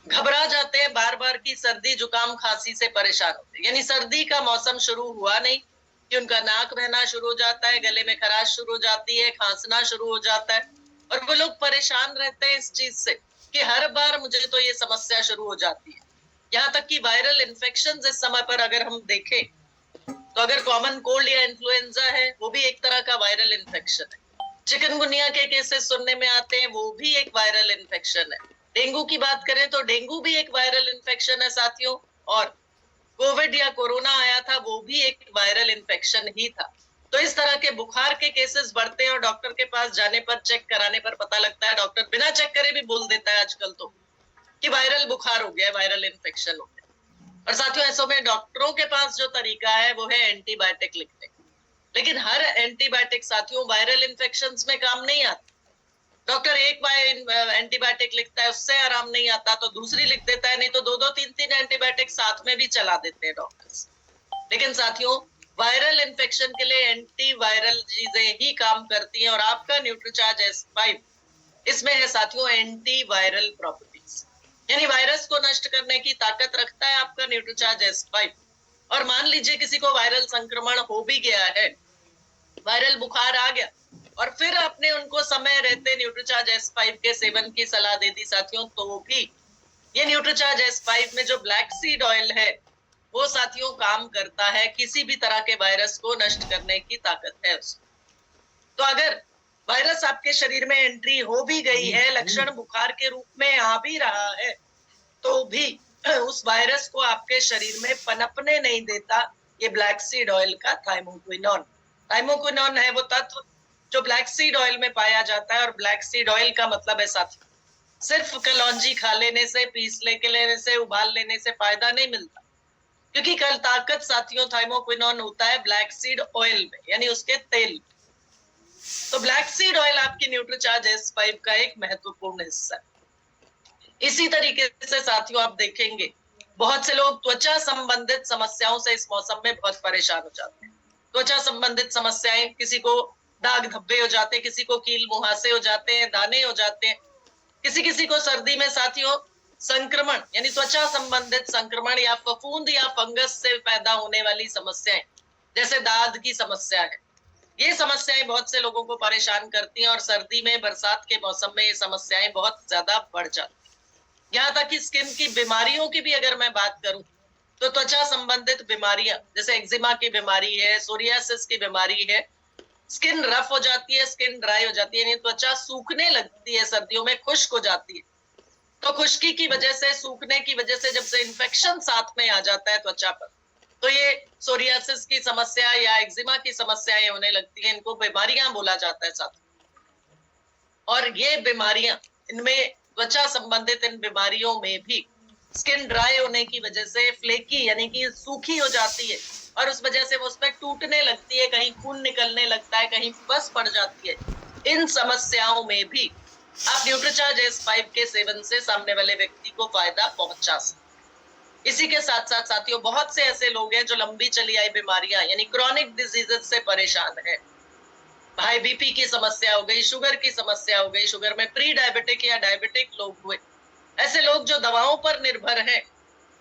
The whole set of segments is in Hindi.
घबरा जाते हैं, बार बार की सर्दी जुकाम खांसी से परेशान होते हैं। यानी सर्दी का मौसम शुरू हुआ नहीं कि उनका नाक बहना शुरू हो जाता है, गले में खराश शुरू हो जाती है, खांसना शुरू हो जाता है, और वो लोग परेशान रहते हैं इस चीज से कि हर बार मुझे तो ये समस्या शुरू हो जाती है। यहाँ तक कि वायरल इन्फेक्शन इस समय पर अगर हम देखें तो अगर कॉमन कोल्ड या इन्फ्लुएंजा है, वो भी एक तरह का वायरल इन्फेक्शन है। चिकनगुनिया के केसेस सुनने में आते हैं, वो भी एक वायरल इन्फेक्शन है। डेंगू की बात करें तो डेंगू भी एक वायरल इन्फेक्शन है साथियों, और कोविड या कोरोना आया था वो भी एक वायरल इन्फेक्शन ही था। तो इस तरह के बुखार के केसेस बढ़ते हैं और डॉक्टर के पास जाने पर, चेक कराने पर पता लगता है, डॉक्टर बिना चेक करे भी बोल देता है आजकल तो कि वायरल बुखार हो गया, वायरल इन्फेक्शन हो गया। और साथियों ऐसों में डॉक्टरों के पास जो तरीका है वो है एंटीबायोटिक लिखने। लेकिन हर एंटीबायोटिक साथियों वायरल इन्फेक्शंस में काम नहीं आता। डॉक्टर एक एंटीबायोटिक लिखता है, उससे आराम नहीं आता तो दूसरी लिख देता है, नहीं तो दो दो तीन तीन एंटीबायोटिक साथ में भी चला देते हैं डॉक्टर्स। लेकिन साथियों वायरल इन्फेक्शन के लिए एंटीवायरल चीजें ही काम करती हैं, और आपका न्यूट्रीचार्ज S5 इसमें है साथियों एंटीवायरल प्रॉपर्टीज, यानी वायरस को नष्ट करने की ताकत रखता है आपका न्यूट्रीचार्ज S5। और मान लीजिए किसी को वायरल संक्रमण हो भी गया है, वायरल बुखार आ गया, और फिर आपने उनको समय रहते न्यूट्रीचार्ज S5 के सेवन की सलाह दे दी साथियों, तो भी ये न्यूट्रीचार्ज S5 में जो ब्लैक सीड ऑयल है वो साथियों काम करता है, किसी भी तरह के वायरस को नष्ट करने की ताकत है उसको। तो अगर वायरस आपके शरीर में एंट्री हो भी गई है, लक्षण बुखार के रूप में आ भी रहा है, तो भी उस वायरस को आपके शरीर में पनपने नहीं देता ये ब्लैक सीड ऑयल का थाइमोक्विनोन। थाइमोक्विनोन है वो तत्व जो ब्लैक सीड ऑयल में पाया जाता है, और ब्लैक सीड ऑयल का मतलब है साथियों सिर्फ कलौंजी खा लेने से, पीस लेने से, उबाल लेने से फायदा नहीं मिलता, क्योंकि कल ताकत साथियों थाइमोक्विनोन होता है ब्लैक सीड ऑयल में, यानी उसके तेल में। तो ब्लैक सीड ऑयल आपकी न्यूट्रीचार्ज S5 का एक महत्वपूर्ण हिस्सा है। इसी तरीके से साथियों आप देखेंगे बहुत से लोग त्वचा संबंधित समस्याओं से इस मौसम में बहुत परेशान हो जाते हैं। त्वचा संबंधित समस्याएं, किसी को दाग धब्बे हो जाते हैं, किसी को कील मुहासे हो जाते हैं, दाने हो जाते हैं, किसी किसी को सर्दी में साथियों संक्रमण यानी त्वचा संबंधित संक्रमण या फफूंद या फंगस से पैदा होने वाली समस्याएं जैसे दाद की समस्या है। ये समस्याएं बहुत से लोगों को परेशान करती हैं, और सर्दी में, बरसात के मौसम में ये समस्याएं बहुत ज्यादा बढ़ जाती हैं। यहाँ तक कि स्किन की बीमारियों की भी अगर मैं बात करूं तो त्वचा संबंधित बीमारियां जैसे एक्जिमा की बीमारी है, सोरियासिस की बीमारी है, स्किन रफ हो जाती है, स्किन ड्राई हो जाती है, यानी त्वचा सूखने लगती है, सर्दियों में खुश्क हो जाती है। तो खुश्की की वजह से, सूखने की वजह से जब से इन्फेक्शन साथ में आ जाता है त्वचा पर, तो ये सोरियासिस की समस्या या एक्जिमा की समस्याएं होने लगती हैं। इनको बीमारियां बोला जाता है साथ। और ये बीमारियां, इनमें त्वचा संबंधित इन बीमारियों में भी स्किन ड्राई होने की वजह से फ्लेकी यानी कि सूखी हो जाती है, और उस वजह से वो उसमें टूटने लगती है, कहीं खून निकलने लगता है, कहीं बस पड़ जाती है। इन समस्याओं में भी आप न्यूट्रीचार्ज S5 के सेवन से सामने वाले व्यक्ति को फायदा पहुंचा सकते। इसी के साथ साथ साथियों बहुत से ऐसे लोग हैं जो लंबी चली आई बीमारियां यानी क्रॉनिक डिजीजेस से परेशान है। हाई बीपी की समस्या हो गई, शुगर की समस्या हो गई, शुगर में प्री डायबिटिक या डायबिटिक लोग हुए, ऐसे लोग जो दवाओं पर निर्भर हैं,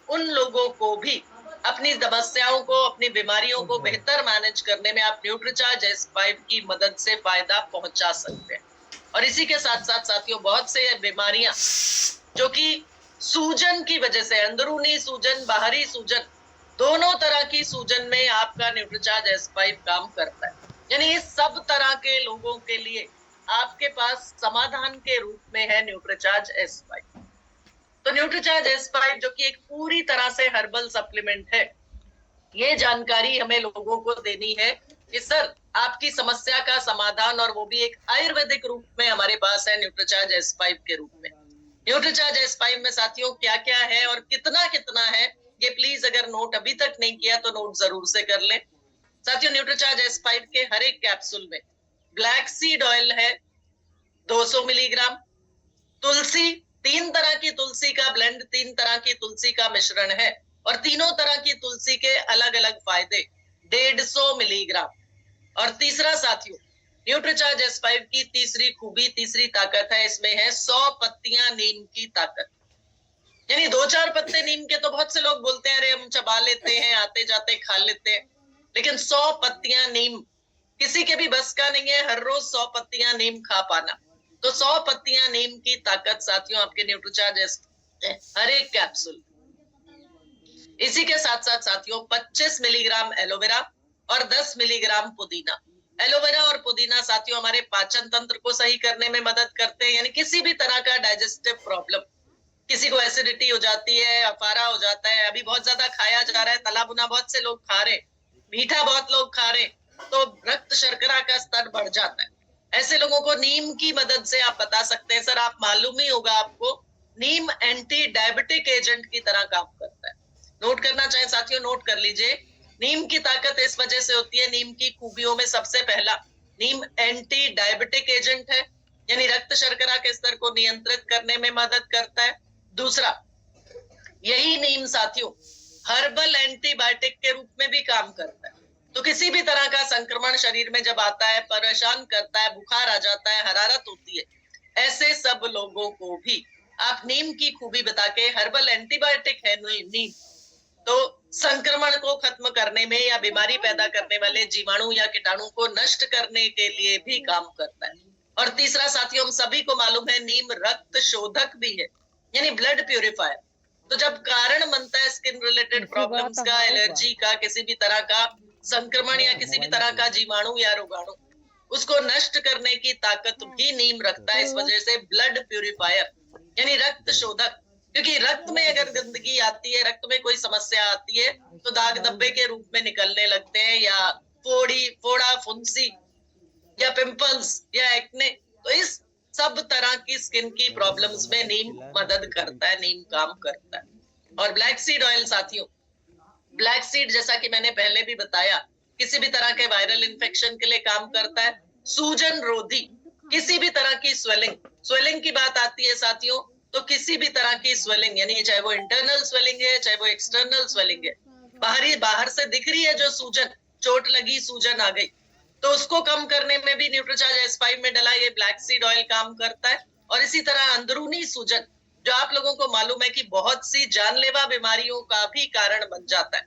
उन लोगों को भी अपनी समस्याओं को, अपनी बीमारियों को बेहतर मैनेज करने में आप न्यूट्रीचार्ज S5 की मदद से फायदा पहुंचा सकते हैं। और इसी के साथ साथ साथियों बहुत से बीमारियां जो कि सूजन की वजह से, अंदरूनी सूजन, बाहरी सूजन, दोनों तरह की सूजन में आपका न्यूट्रीचार्ज S5 काम करता है। यानी इस सब तरह के लोगों के लिए आपके पास समाधान के रूप में है न्यूट्रीचार्ज S5। तो न्यूट्रीचार्ज S5 जो कि एक पूरी तरह से हर्बल सप्लीमेंट है, ये जानकारी हमें लोगों को देनी है कि सर आपकी समस्या का समाधान, और वो भी एक आयुर्वेदिक रूप में हमारे पास है न्यूट्रीचार्ज S5 के रूप में। न्यूट्रीचार्ज S5 में साथियों क्या क्या है और कितना कितना है, ये प्लीज अगर नोट अभी तक नहीं किया तो नोट जरूर से कर लें। साथियों न्यूट्रीचार्ज S5 के हर एक कैप्सूल में ब्लैक सीड ऑयल है 200 मिलीग्राम, तुलसी, 3 तरह की तुलसी का ब्लेंड, 3 तरह की तुलसी का मिश्रण है, और तीनों तरह की तुलसी के अलग अलग फायदे 150 मिलीग्राम। और तीसरा साथियों न्यूट्रीचार्ज S5 की तीसरी खूबी, तीसरी ताकत है, इसमें है 100 पत्तियां नीम की ताकत। यानी 2-4 पत्ते नीम के तो बहुत से लोग बोलते हैं अरे हम चबा लेते हैं, आते जाते खा लेते हैं, लेकिन 100 पत्तियां नीम किसी के भी बस का नहीं है हर रोज 100 पत्तियां नीम खा पाना। तो 100 पत्तियां नीम की ताकत साथियों आपके न्यूट्रीचार्ज हर एक कैप्सूल। इसी के साथ साथ साथियों 25 मिलीग्राम एलोवेरा और 10 मिलीग्राम पुदीना। एलोवेरा और पुदीना साथियों हमारे पाचन तंत्र को सही करने में मदद करते हैं, यानी किसी भी तरह का डाइजेस्टिव प्रॉब्लम, किसी को एसिडिटी हो जाती है, अफारा हो जाता है, अभी बहुत ज्यादा खाया जा रहा है, तला भुना बहुत से लोग खा रहे, मीठा बहुत लोग खा रहे, तो रक्त शर्करा का स्तर बढ़ जाता है। ऐसे लोगों को नीम की मदद से आप बता सकते हैं सर, आप मालूम ही होगा आपको, नीम एंटी डायबिटिक एजेंट की तरह काम करता है। नोट करना चाहे साथियों नोट कर लीजिए, नीम की ताकत इस वजह से होती है, नीम की खूबियों में सबसे पहला नीम एंटी डायबिटिक एजेंट है, यानी रक्त शर्करा के स्तर को नियंत्रित करने में मदद करता है। दूसरा, यही नीम साथियों हर्बल एंटीबायोटिक के रूप में भी काम करता है। तो किसी भी तरह का संक्रमण शरीर में जब आता है, परेशान करता है, बुखार आ जाता है, हरारत होती है, ऐसे सब लोगों को भी आप नीम की खूबी बता के, हर्बल एंटीबायोटिक है नीम, तो संक्रमण को खत्म करने में या बीमारी पैदा करने वाले जीवाणु या कीटाणु को नष्ट करने के लिए भी काम करता है। और तीसरा साथियों हम सभी को मालूम है नीम रक्त शोधक भी है, यानी ब्लड प्यूरिफायर। तो जब कारण बनता है स्किन रिलेटेड प्रॉब्लम्स का, एलर्जी का, किसी भी तरह का संक्रमण या किसी भी तरह का जीवाणु या रोगाणु, उसको नष्ट करने की ताकत भी नीम रखता है। इस वजह से ब्लड प्यूरिफायर यानी रक्त शोधक, क्योंकि रक्त में अगर गंदगी आती है, रक्त में कोई समस्या आती है, तो दाग धब्बे के रूप में निकलने लगते हैं, या फोड़ा, फुंसी या पिंपल्स या एक्ने। तो इस सब तरह की स्किन की प्रॉब्लम्स में नीम मदद करता है, नीम काम करता है। और ब्लैक सीड ऑयल साथियों, ब्लैक सीड जैसा कि मैंने पहले भी बताया, किसी भी तरह के वायरल इन्फेक्शन के लिए काम करता है, सूजन रोधी, किसी भी तरह की स्वेलिंग की बात आती है साथियों, तो किसी भी तरह की स्वेलिंग, यानी चाहे वो इंटरनल स्वेलिंग है, चाहे वो एक्सटर्नल स्वेलिंग है, बाहर से दिख रही है जो सूजन, चोट लगी, सूजन आ गई, तो उसको कम करने में भी न्यूट्रीचार्ज S5 में डला ये ब्लैक सीड ऑयल काम करता है। और इसी तरह अंदरूनी सूजन, जो आप लोगों को मालूम है कि बहुत सी जानलेवा बीमारियों का भी कारण बन जाता है,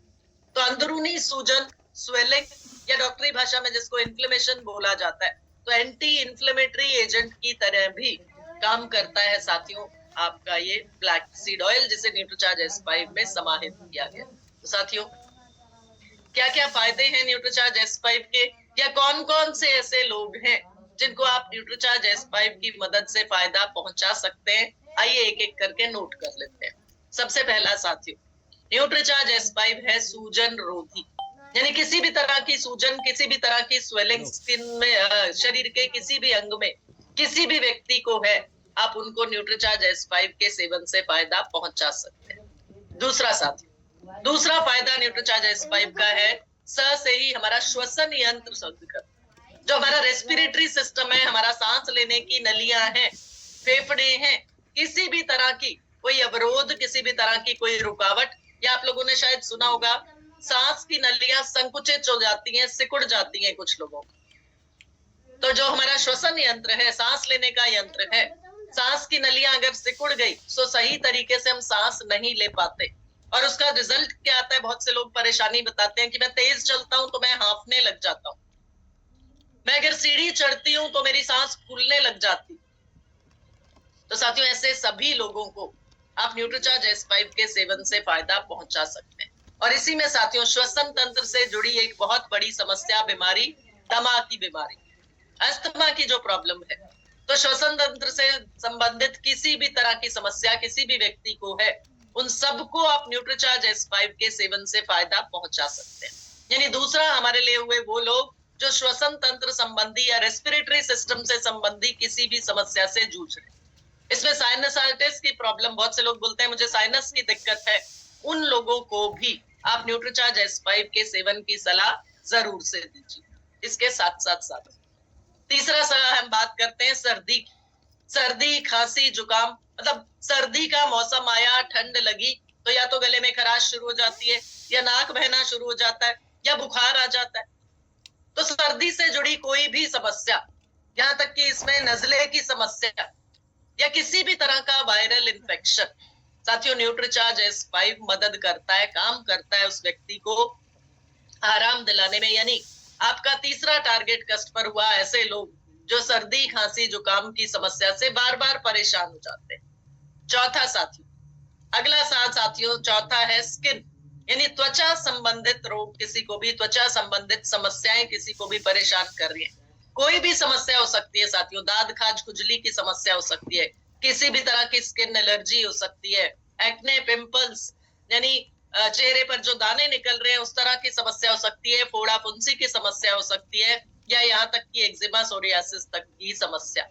तो अंदरूनी सूजन, स्वेलिंग या डॉक्टरी भाषा में जिसको इन्फ्लेमेशन बोला जाता है, तो एंटी इन्फ्लेमेटरी एजेंट की तरह भी काम करता है साथियों आपका ये ब्लैक सीड ऑयल, जिसे न्यूट्रीचार्ज S5 में समाहित किया गया। तो साथियों क्या क्या फायदे हैं न्यूट्रीचार्ज S5 के, या कौन कौन से ऐसे लोग हैं जिनको आप न्यूट्रीचार्ज S5 की मदद से फायदा पहुंचा सकते हैं, आइए एक एक करके नोट कर लेते हैं। सबसे पहला साथियों, न्यूट्रीचार्ज S5 है सूजन रोधी, यानी किसी भी तरह की सूजन, किसी भी तरह की स्वेलिंग स्किन में, शरीर के किसी भी अंग में किसी भी व्यक्ति को है, आप उनको न्यूट्रीचार्ज S5 के सेवन से फायदा पहुंचा सकते हैं। दूसरा साथियों, दूसरा फायदा न्यूट्रीचार्ज S5 का है से ही हमारा श्वसन यंत्र शुद्ध कर, जो हमारा रेस्पिरेटरी सिस्टम है, हमारा सांस लेने की नलियां हैं, फेफड़े हैं, किसी भी तरह की कोई अवरोध, किसी भी तरह की कोई रुकावट, या आप लोगों ने शायद सुना होगा सांस की नलियां संकुचित हो जाती हैं, सिकुड़ जाती हैं कुछ लोगों, तो जो हमारा श्वसन यंत्र है, सांस लेने का यंत्र है, सांस की नलियां अगर सिकुड़ गई तो सही तरीके से हम सांस नहीं ले पाते, और उसका रिजल्ट क्या आता है, बहुत से लोग परेशानी बताते हैं कि मैं तेज चलता हूं तो मैं हांफने लग जाता हूं, मैं अगर सीढ़ी चढ़ती हूं तो मेरी सांस फूलने लग जाती। तो साथियों ऐसे सभी लोगों को आप न्यूट्रीचार्ज S5 के सेवन से फायदा पहुंचा सकते हैं। और इसी में साथियों श्वसन तंत्र से जुड़ी एक बहुत बड़ी समस्या, बीमारी, दमा की बीमारी, अस्थमा की जो प्रॉब्लम है, तो श्वसन तंत्र से संबंधित किसी भी तरह की समस्या किसी भी व्यक्ति को है, उन सबको आप न्यूट्रीचार्ज S5 के सेवन से फायदा पहुंचा सकते हैं। यानी दूसरा हमारे लिए हुए वो लोग जो श्वसन तंत्र संबंधी या रेस्पिरेटरी सिस्टम से संबंधी किसी भी समस्या से जूझ रहे, इसमें साइनसाइटिस की प्रॉब्लम, बहुत से लोग बोलते हैं मुझे साइनस की दिक्कत है, उन लोगों को भी आप न्यूट्रीचार्ज S5 के सेवन की सलाह जरूर से दीजिए। इसके साथ साथ तीसरा सलाह हम बात करते हैं सर्दी की। सर्दी, खांसी, जुकाम, मतलब सर्दी का मौसम आया, ठंड लगी, तो या तो गले में खराश शुरू हो जाती है, या नाक बहना शुरू हो जाता है, या बुखार आ जाता है। तो सर्दी से जुड़ी कोई भी समस्या, यहाँ तक कि इसमें नजले की समस्या या किसी भी तरह का वायरल इन्फेक्शन, साथियों, न्यूट्रीचार्ज S5 मदद करता है, काम करता है उस व्यक्ति को आराम दिलाने में। यानी आपका तीसरा टारगेट कस्टमर हुआ ऐसे लोग जो सर्दी, खांसी, जुकाम की समस्या से बार बार परेशान हो जाते हैं। चौथा साथियों, अगला साथियों चौथा है स्किन, यानी त्वचा संबंधित रोग, किसी को भी त्वचा संबंधित समस्याएं किसी को भी परेशान कर रही है। कोई भी समस्या हो सकती है साथियों, दाद, खाज, खुजली की समस्या हो सकती है, किसी भी तरह की स्किन एलर्जी हो सकती है, एक्ने, पिंपल्स, यानी चेहरे पर जो दाने निकल रहे हैं उस तरह की समस्या हो सकती है, फोड़ा फुंसी की समस्या हो सकती है, या यहाँ तक कि एक्जिमा, सोरियासिस तक की समस्या।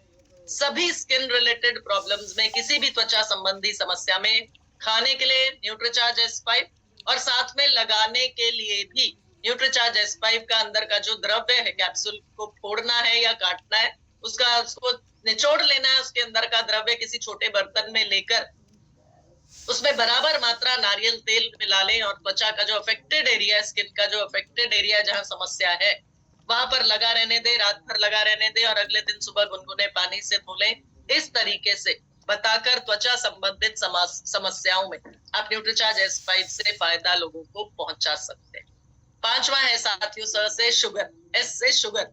सभी स्किन रिलेटेड प्रॉब्लम्स में, किसी भी त्वचा संबंधी समस्या में खाने के लिए न्यूट्रीचार्ज S5 और साथ में लगाने के लिए भी न्यूट्रीचार्ज S5 का अंदर का जो द्रव्य है, कैप्सूल को फोड़ना है या काटना है, उसको निचोड़ लेना है, उसके अंदर का द्रव्य किसी छोटे बर्तन में लेकर उसमें बराबर मात्रा नारियल तेल मिला लें और त्वचा का जो अफेक्टेड एरिया है, स्किन का जो अफेक्टेड एरिया जहां समस्या है वहां पर लगा रहने दे, रात भर लगा रहने दे और अगले दिन सुबह गुनगुने पानी से धो लें। इस तरीके से बताकर त्वचा संबंधित समस्याओं में आप न्यूट्रीचार्ज S5 से फायदा लोगों को पहुंचा सकते हैं। पांचवा है साथियों स से शुगर, S से शुगर।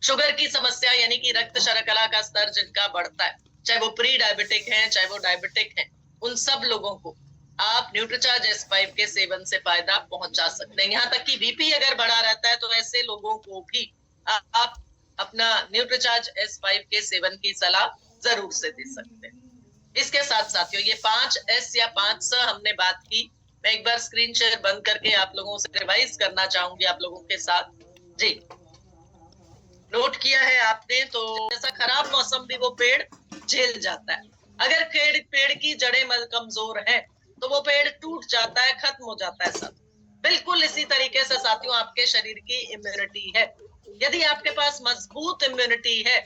शुगर की समस्या यानी कि रक्त शर्करा का स्तर जिनका बढ़ता है, चाहे वो प्री डायबिटिक है चाहे वो डायबिटिक है, उन सब लोगों को आप न्यूट्रीचार्ज S5 के सेवन से फायदा पहुंचा सकते हैं। यहाँ तक कि बीपी अगर बढ़ा रहता है तो ऐसे लोगों को भी आप अपना न्यूट्रीचार्ज S5 के सेवन की सलाह जरूर से दे सकते हैं। इसके साथ साथियों ये 5S या 5S हमने बात की। मैं एक बार स्क्रीन शेयर बंद करके आप लोगों से रिवाइज करना चाहूंगी आप लोगों के साथ। जी, नोट किया है आपने? तो जैसा खराब मौसम भी वो पेड़ झेल जाता है। अगर पेड़ की जड़ें कमजोर है तो वो पेड़ टूट जाता है, खत्म हो जाता है सब। बिल्कुल इसी तरीके से साथियों आपके शरीर की इम्यूनिटी है। यदि आपके पास मजबूत इम्यूनिटी है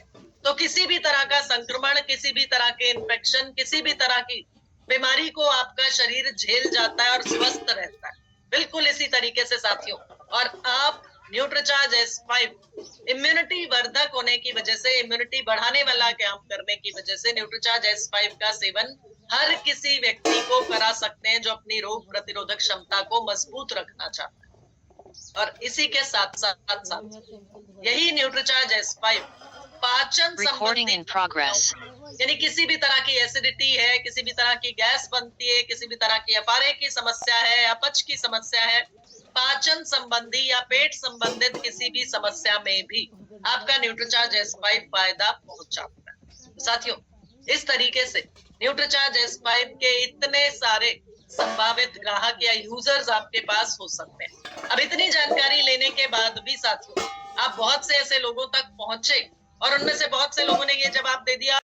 तो किसी भी तरह का संक्रमण, किसी भी तरह के इन्फेक्शन, किसी भी तरह की बीमारी को आपका शरीर झेल जाता है और स्वस्थ रहता है। बिल्कुल इसी तरीके से साथियों, और आप न्यूट्रीचार्ज S5 इम्यूनिटी वर्धक होने की वजह से, इम्यूनिटी बढ़ाने वाला काम करने की वजह से न्यूट्रीचार्ज S5 का सेवन हर किसी व्यक्ति को करा सकते हैं जो अपनी रोग प्रतिरोधक क्षमता को मजबूत रखना चाहता है। और इसी के साथ साथ यही न्यूट्रीचार्ज S5 पाचन संबंधी, यानी किसी भी तरह की एसिडिटी है, किसी भी तरह की गैस बनती है, किसी भी तरह की अफारे की समस्या है, अपच की समस्या है, पाचन संबंधी या पेट संबंधित किसी भी समस्या में भी आपका न्यूट्रीचार्ज S5 फायदा पहुंचाता है। साथियों, इस तरीके से न्यूट्रीचार्ज S5 के इतने सारे संभावित ग्राहक या यूजर्स आपके पास हो सकते हैं। अब इतनी जानकारी लेने के बाद भी साथियों आप बहुत से ऐसे लोगों तक पहुंचे और उनमें से बहुत से लोगों ने ये जवाब दे दिया